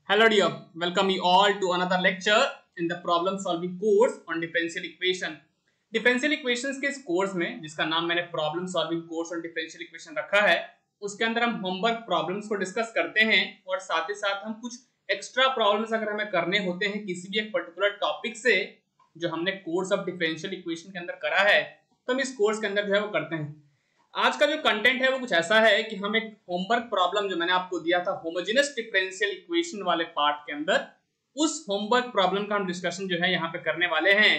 Hello dear, welcome you all to another lecture in the problem solving course on differential equation. Differential equations के इस course में जिसका नाम मैंने problem solving course on differential equation रखा है, उसके अंदर हम होमवर्क प्रॉब्लम्स को डिस्कस करते हैं और साथ ही साथ हम कुछ एक्स्ट्रा प्रॉब्लम्स अगर हमें करने होते हैं किसी भी एक पर्टिकुलर टॉपिक से जो हमने कोर्स ऑफ डिफरेंशियल इक्वेशन के अंदर करा है, तो हम इस कोर्स के अंदर जो है वो करते हैं। आज का जो कंटेंट है वो कुछ ऐसा है कि हम एक होमवर्क प्रॉब्लम जो मैंने आपको दिया था होमोजेनस डिफरेंशियल इक्वेशन वाले पार्ट के अंदर, उस होमवर्क प्रॉब्लम का हम डिस्कशन जो है यहाँ पे करने वाले हैं।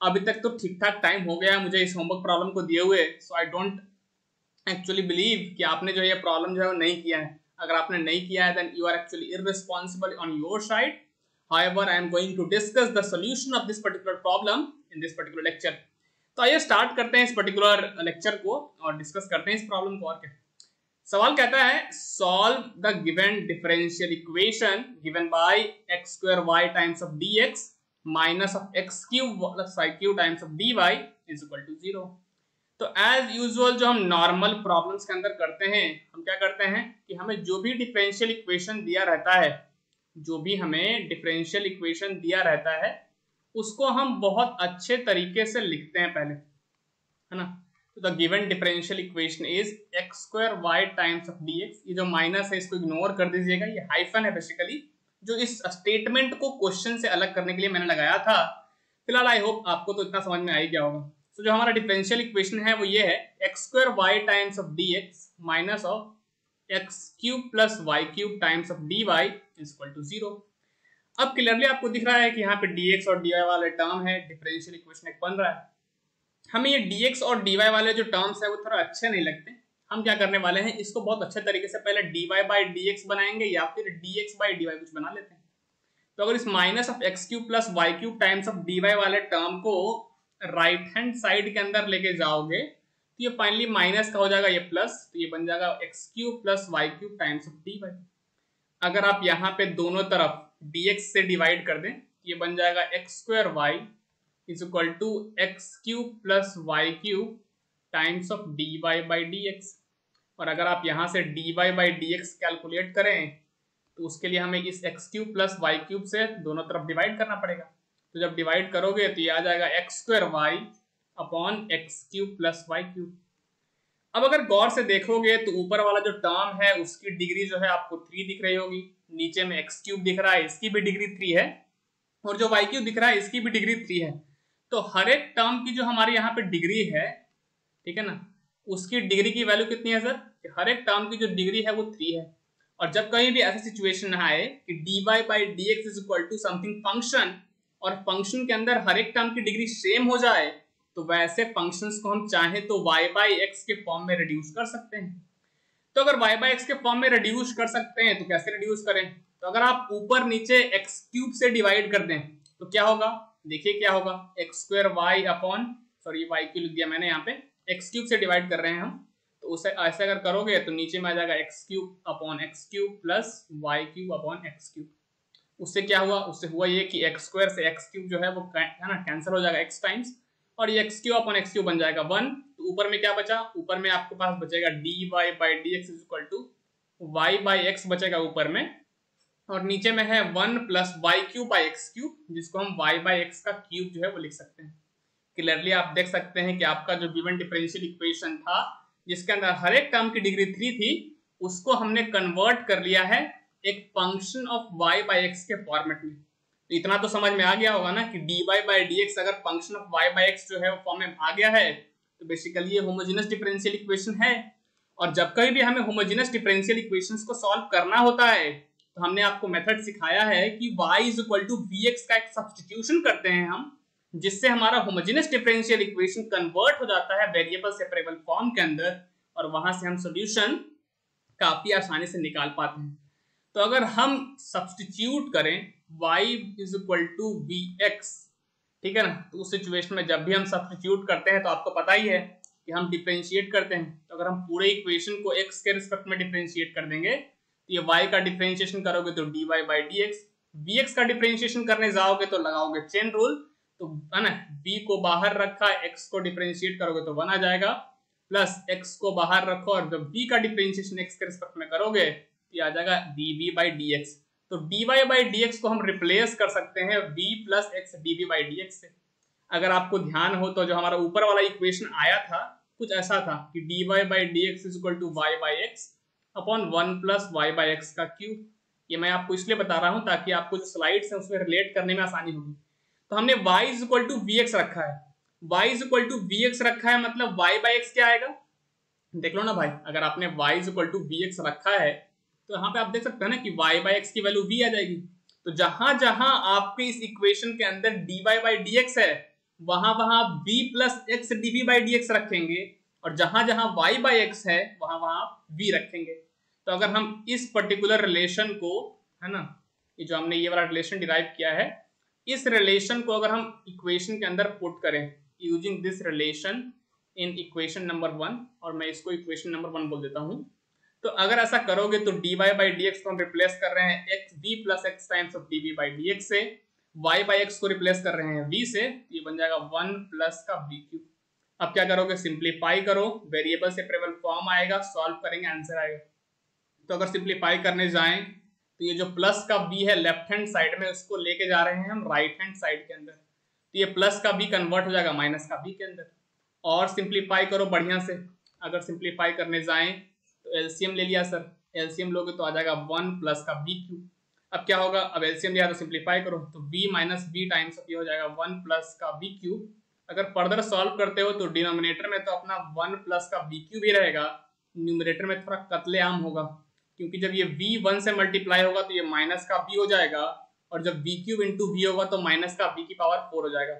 अभी तक तो ठीक ठाक टाइम हो गया है मुझे इस होमवर्क प्रॉब्लम को दिए हुए, सो आई डोंट एक्चुअली बिलीव कि आपने जो ये प्रॉब्लम जो है वो नहीं किया है। अगर आपने नहीं किया है then you are actually irresponsible on your side. However I am going to discuss the solution of this particular problem in this particular lecture. तो आइए स्टार्ट करते हैं इस पर्टिकुलर लेक्चर को और डिस्कस करते हैं इस प्रॉब्लम को। और क्या सवाल कहता है, solve the given differential equation given by x square y times of dx minus of x cube plus y cube times of dy is equal to 0। तो एज यूजुअल जो हम नॉर्मल प्रॉब्लम्स के अंदर करते हैं, हम क्या करते हैं कि हमें जो भी डिफरेंशियल इक्वेशन दिया रहता है, जो भी हमें डिफरेंशियल इक्वेशन दिया रहता है उसको हम बहुत अच्छे तरीके से लिखते हैं पहले, है ना। तो the given differential equation is x square y times of dx। ये जो माइनस है इसको इग्नोर कर दीजिएगा, ये हाइफन है बेसिकली जो इस स्टेटमेंट को क्वेश्चन से अलग करने के लिए मैंने लगाया था। फिलहाल आई होप आपको तो इतना समझ में आ ही गया होगा। तो जो हमारा डिफरेंशियल इक्वेशन है वो ये है x square y times of dx minus of x cube plus y cube times of dy is equal to 0। अब क्लियरली आपको दिख रहा है कि यहाँ पे dx और dy वाले टर्म है, डिफरेंशियल इक्वेशन एक बन रहा है। हमें ये dx और dy वाले जो टर्म्स है वो थोड़ा अच्छे नहीं लगते। हम क्या करने वाले हैं, इसको बहुत अच्छे तरीके से पहले dy बाई dx बनाएंगे या फिर dx बाई dy कुछ बना लेते हैं। तो अगर इस minus of x cube plus y cube times of dy वाले टर्म को राइट हैंड साइड के अंदर लेके जाओगे तो ये फाइनली माइनस का हो जाएगा ये प्लस, तो ये बन जाएगा x cube plus y cube times of dy। अगर आप यहाँ पे दोनों तरफ dx से डिवाइड कर दें, ये बन जाएगा x square y is equal to x cube plus y cube times of dy by dx। और अगर आप यहाँ से dy बाई dx कैलकुलेट करें तो उसके लिए हमें इस x cube plus y cube से दोनों तरफ डिवाइड करना पड़ेगा। तो जब डिवाइड करोगे तो ये आ जाएगा x square y upon x cube plus y cube. अब अगर गौर से देखोगे तो ऊपर वाला जो टर्म है उसकी डिग्री जो है आपको 3 दिख रही होगी, नीचे में एक्स क्यूब दिख रहा है इसकी भी डिग्री 3 है और जो वाई क्यूब दिख रहा है इसकी भी डिग्री 3 है। तो हर एक टर्म की जो हमारे यहाँ पे डिग्री है, ठीक है ना, उसकी डिग्री की वैल्यू कितनी है सर? हर एक टर्म की जो डिग्री है वो 3 है। और जब कहीं भी ऐसा सिचुएशन आए कि dy by dx is equal to something function और फंक्शन के अंदर हर एक टर्म की डिग्री सेम हो जाए तो वैसे फंक्शंस को हम चाहें तो y बाई x के फॉर्म में रिड्यूस कर सकते हैं। तो अगर y बाई x के फॉर्म में रिड्यूस कर सकते हैं तो कैसे रिड्यूस करें? तो अगर आप ऊपर नीचे x क्यूब से डिवाइड कर दें तो क्या होगा, देखिए क्या होगा, x square y upon sorry y cube लिख दिया मैंने यहाँ पे, एक्स क्यूब से डिवाइड कर रहे हैं हम, तो उसे ऐसे अगर करोगे तो नीचे में आ जाएगा x cube upon x cube plus y cube upon x cube. उससे क्या हुआ, उससे हुआ ये कि एक्स स्क्वायर से एक्स क्यूब जो है वो है ना कैंसिल हो जाएगा एक्स टाइम्स और ये x cube upon x cube बन जाएगा 1। तो ऊपर में क्या बचा, ऊपर में आपके पास बचेगा dy by dx is equal to y by x बचेगा ऊपर में, और नीचे में है 1 plus y cube by x cube जिसको हम y बाई एक्स का क्यूब जो है वो लिख सकते हैं। क्लियरली आप देख सकते हैं कि आपका जो गिवन डिफरेंशियल इक्वेशन था जिसके अंदर हर एक टर्म की डिग्री 3 थी उसको हमने कन्वर्ट कर लिया है एक function of y by x के फॉर्मेट में। तो इतना तो समझ में आ गया होगा ना कि dy बाई dx अगर function of y by x जो है वो फॉर्म में आ गया है तो बेसिकली ये होमोजेनस डिफरेंशियल इक्वेशन है। और जब कहीं भी हमें होमोजेनस डिफरेंशियल इक्वेशंस को सॉल्व करना होता है तो हमने आपको मेथड सिखाया है कि y is equal to vx का एक सब्स्टिट्यूशन करते हैं हम, जिससे हमारा होमोजेनस डिफरेंशियल इक्वेशन कन्वर्ट हो जाता है वेरिएबल सेपरेबल फॉर्म के अंदर और वहां से हम सॉल्यूशन काफी आसानी से निकाल पाते हैं। तो अगर हम सब्स्टिट्यूट करें y is equal to vx, ठीक है ना, तो उस सिचुएशन में जब भी हम सब्स्टिट्यूट करते हैं तो आपको पता ही है कि हम डिफरेंशिएट करते हैं। तो अगर हम पूरे इक्वेशन को x के रिस्पेक्ट में डिफरेंशिएट कर देंगे तो ये y का डिफरेंशिएशन करोगे तो dy बाई dx, vx का डिफरेंशिएशन करने जाओगे तो लगाओगे चेन रूल, तो है ना v को बाहर रखा x को डिफरेंशिएट करोगे तो 1 आ जाएगा, प्लस x को बाहर रखो और जब v का डिफरेंशिएशन x के रिस्पेक्ट में करोगे तो ये आ जाएगा dv बाई dx। तो dy बाई dx को हम रिप्लेस कर सकते हैं v plus x dv by dx से। अगर आपको ध्यान हो तो जो हमारा ऊपर वाला इक्वेशन आया था कुछ ऐसा था कि dy by dx is equal to y by x upon 1 plus y by x का क्यूब। ये मैं आपको इसलिए बता रहा हूं ताकि आपको जो स्लाइड्स हैं उसमें रिलेट करने में आसानी होगी। तो हमने y is equal to v x रखा है, y is equal to v x रखा है, मतलब y बाई एक्स क्या आएगा, देख लो ना भाई। अगर आपने y is equal to v x रखा है तो यहाँ पे आप देख सकते हैं ना कि y बाई एक्स की वैल्यू v आ जाएगी। तो जहां जहां आपके इस इक्वेशन के अंदर dy बाई dx है वहां वहां v plus x dv by dx रखेंगे, और जहां जहां y बाई एक्स है वहां वहां v रखेंगे। तो अगर हम इस पर्टिकुलर रिलेशन को, है ना, ये जो हमने ये वाला रिलेशन डिराइव किया है, इस रिलेशन को अगर हम इक्वेशन के अंदर पुट करें using this relation in equation number 1, और मैं इसको इक्वेशन नंबर 1 बोल देता हूं, तो अगर ऐसा करोगे तो dy बाई dx को हम रिप्लेस कर रहे हैं x v plus x times of dv by dx से, y बाई x को रिप्लेस कर रहे हैं v से, ये बन जाएगा 1 प्लस का v क्यूब। अब क्या करोगे, सिंप्लीफाई करो, वेरिएबल सेपरेबल फॉर्म आएगा, सॉल्व करेंगे, आंसर आएगा। तो अगर सिंप्लीफाई करने जाएं तो ये जो प्लस का v है लेफ्ट हैंड साइड में, उसको लेके जा रहे हैं हम राइट हैंड साइड के अंदर, तो ये प्लस का v कन्वर्ट हो जाएगा माइनस का v के अंदर। और सिंप्लीफाई करो बढ़िया से, अगर सिंप्लीफाई करने जाएं तो एलसीएम ले लिया सर, एलसीएम लोगे तो आ जाएगा 1 प्लस का v क्यूब। अब क्या होगा, अब एलसीएम लिया तो सिंप्लीफाई करो तो v माइनस v टाइम्स ये हो जाएगा 1 प्लस का v क्यूब। अगर फर्दर सॉल्व करते हो तो डिनोमिनेटर में तो अपना 1 प्लस का v क्यूब ही रहेगा, न्यूमरेटर में थोड़ा कत्लेआम होगा, क्योंकि जब ये v 1 से मल्टीप्लाई होगा तो ये माइनस का v हो जाएगा, और जब v क्यूब इंटू v होगा तो माइनस का v की पावर 4 हो जाएगा।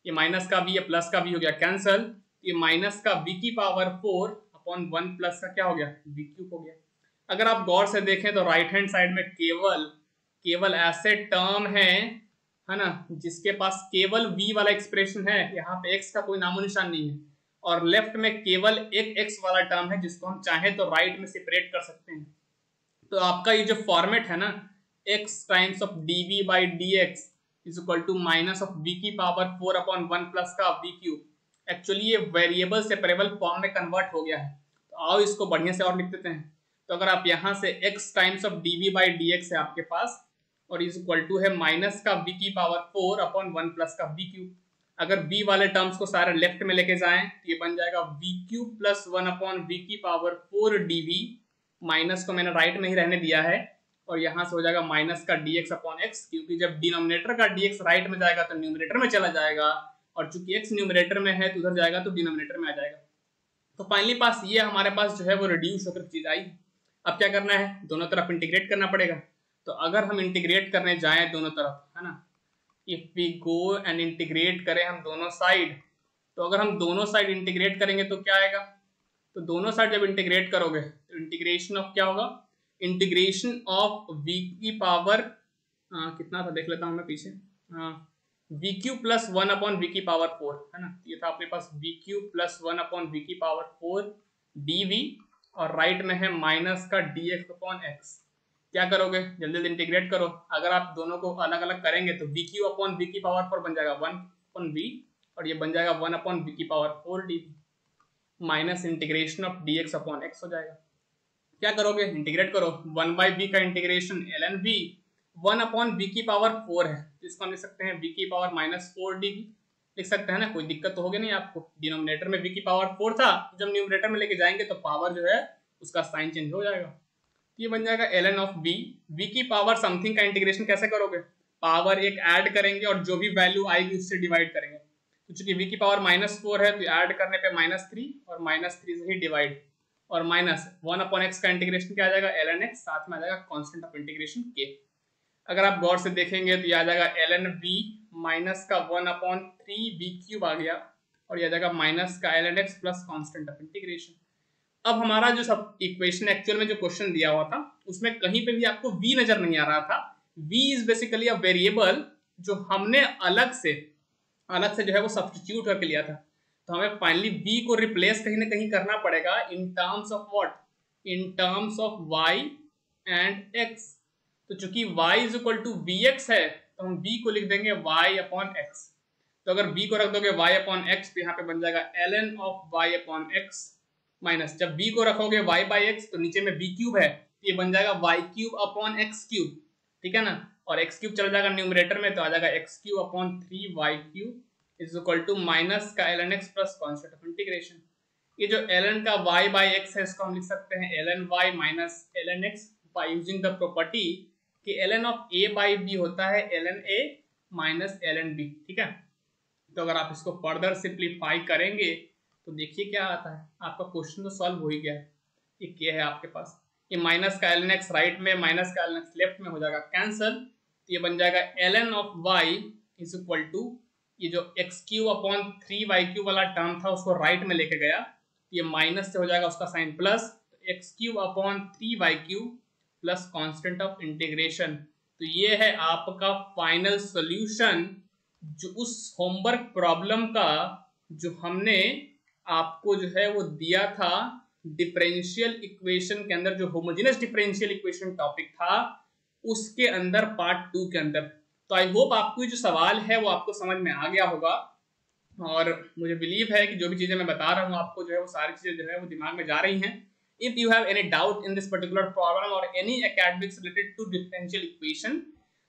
ये माइनस का v, ये प्लस का v हो गया कैंसल, ये माइनस का v की पावर 4 अपॉन 1 प्लस का क्या हो गया, v क्यूब हो गया। अगर आप गौर से देखें तो राइट हैंड साइड में केवल ऐसे टर्म है ना, जिसके पास केवल v वाला एक्सप्रेशन है, यहाँ पे x का कोई नामो निशान नहीं है, और लेफ्ट में केवल एक x वाला टर्म है जिसको हम चाहें तो राइट में सेपरेट कर सकते हैं। तो आपका ये जो फॉर्मेट है ना, x times of dv by dx is equal to minus of v की पावर 4 अपॉन 1 प्लस का v क्यूब, एक्चुअली ये वेरिएबल सेपरेबल फॉर्म में कन्वर्ट हो गया है। तो आओ इसको बढ़िया से और लिख देते हैं। तो अगर आप यहाँ से x times of dv by dx है आपके पास, और इज इक्वल टू है माइनस का v की पावर 4 अपॉन 1 प्लस का v क्यूब। अगर v वाले टर्म्स को सारे लेफ्ट में लेके जाएं तो ये बन जाएगा v cube plus 1 upon v की पावर 4 dv, माइनस को मैंने राइट में ही रहने दिया है, और यहाँ से हो जाएगा माइनस का dx अपॉन x, क्योंकि जब डिनोमिनेटर का dx राइट में जाएगा तो न्यूमरेटर में चला जाएगा, और चूंकि x न्यूमरेटर में है तो उधर जाएगा तो डिनोमिनेटर में आ जाएगा। तो फाइनली पास ये हमारे पास जो है वो रिड्यूस होकर चीज आई। अब क्या करना है, दोनों तरफ इंटीग्रेट करना पड़ेगा। तो अगर हम इंटीग्रेट करने जाएं दोनों तरफ, है ना, if we go and integrate करें हम दोनों साइड, तो अगर हम दोनों साइड इंटीग्रेट करेंगे तो क्या आएगा, तो दोनों साइड जब इंटीग्रेट करोगे तो इंटीग्रेशन ऑफ क्या होगा, इंटीग्रेशन ऑफ v की पावर कितना था देख लेता हूं मैं पीछे, v cube plus 1 upon v की पावर 4, है ना, ये था अपने पास v cube plus 1 upon v की पावर 4 dv, और राइट में है माइनस का dx अपॉन x। क्या करोगे, जल्दी जल्दी इंटीग्रेट करो। अगर आप दोनों को अलग अलग करेंगे तो v क्यूब अपॉन v की पावर 4 बन जाएगा 1 अपॉन v, और ये बन जाएगा 1 अपॉन v की power 4 dv, minus integration of dx upon x हो जाएगा। क्या करोगे, इंटीग्रेट करो, 1 बाई v का integration ln v, 1 upon v की पावर 4 है, इसको हम लिख सकते हैं v की पावर माइनस 4 dv, लिख सकते हैं ना, कोई दिक्कत तो होगी नहीं आपको। डिनोमिनेटर में v की पावर 4 था, जब न्यूमरेटर में लेके जाएंगे तो पावर जो है उसका साइन चेंज हो जाएगा, ये बन जाएगा ln ऑफ v। v की पावर समथिंग का इंटीग्रेशन कैसे करोगे, पावर एक ऐड करेंगे और जो भी वैल्यू आएगी उससे डिवाइड करेंगे। तो चूंकि v की पावर माइनस 4 है तो ऐड करने पे माइनस 3, और माइनस 3 से ही डिवाइड, और माइनस 1 अपॉन एक्स का इंटीग्रेशन क्या आ जाएगा, ln x, साथ में आ जाएगा कांस्टेंट ऑफ इंटीग्रेशन k। अगर आप गौर से देखेंगे तो यह आ जाएगा ln v माइनस का 1 अपॉन 3 v क्यूब आ गया, और यह आ जाएगा माइनस का ln x plus constant of integration. अब हमारा जो सब इक्वेशन एक्चुअल में जो क्वेश्चन दिया हुआ था उसमें कहीं पे भी आपको v नजर नहीं आ रहा था। v is basically a variable जो हमने अलग से जो है वो सब्स्टिट्यूट करके लिया था। तो हमें फाइनली v को रिप्लेस कहीं ना कहीं करना पड़ेगा in terms of what, in terms of y and x। तो चूंकि y is equal to vx है तो हम v को लिख देंगे y अपॉन x। तो अगर v को रख दोगे y अपॉन x तो यहाँ पे बन जाएगा ln of y upon x, minus जब v को रखोगे y बाई x तो नीचे में v क्यूब है तो ये बन जाएगा y cube upon x cube. ठीक है ना, और एक्स क्यूब चला जाएगा न्यूमरेटर में तो आ जाएगा x cube upon 3y³ is equal to minus का ln x plus constant of integration. ये जो ln का y बाई एक्स है इसको हम लिख सकते हैं ln y minus ln x by using the property कि ln of a by b होता है ln a minus ln b। ठीक है, तो अगर आप इसको फर्दर सिंप्लीफाई करेंगे तो देखिए क्या आता है, आपका क्वेश्चन तो सॉल्व हो ही गया है। ये क्या है आपके पास, ये माइनस का ln x राइट में माइनस का ln x लेफ्ट में हो जाएगा कैंसल, तो ये बन जाएगा ln of y is equal to ये जो एक्स क्यूब अपॉन 3y³ वाला टर्म था उसको राइट में लेके गया, ये माइनस से हो जाएगा उसका sign plus, x cube upon 3y³ plus constant of integration. तो ये है आपका फाइनल सॉल्यूशन जो उस होमवर्क प्रॉब्लम का जो हमने आपको जो है वो दिया था डिफरेंशियल इक्वेशन के अंदर, जो होमोजेनस डिफरेंशियल इक्वेशन टॉपिक था उसके अंदर पार्ट 2 के अंदर। तो आई होप आपको ये जो सवाल है वो आपको समझ में आ गया होगा, और मुझे बिलीव है कि जो भी चीजें मैं बता रहा हूँ आपको जो है वो सारी चीजें जो है वो दिमाग में जा रही हैं। If you have any doubt in this particular problem or any academics related to differential equation,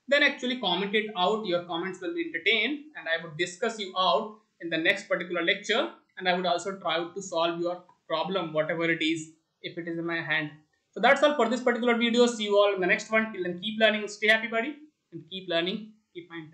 then actually comment it out. Your comments will be entertained and I would discuss you out in the next particular lecture, and I would also try to solve your problem whatever it is if it is in my hand. So that's all for this particular video. See you all in the next one. Till then, keep learning, stay happy buddy, and keep learning, keep mind.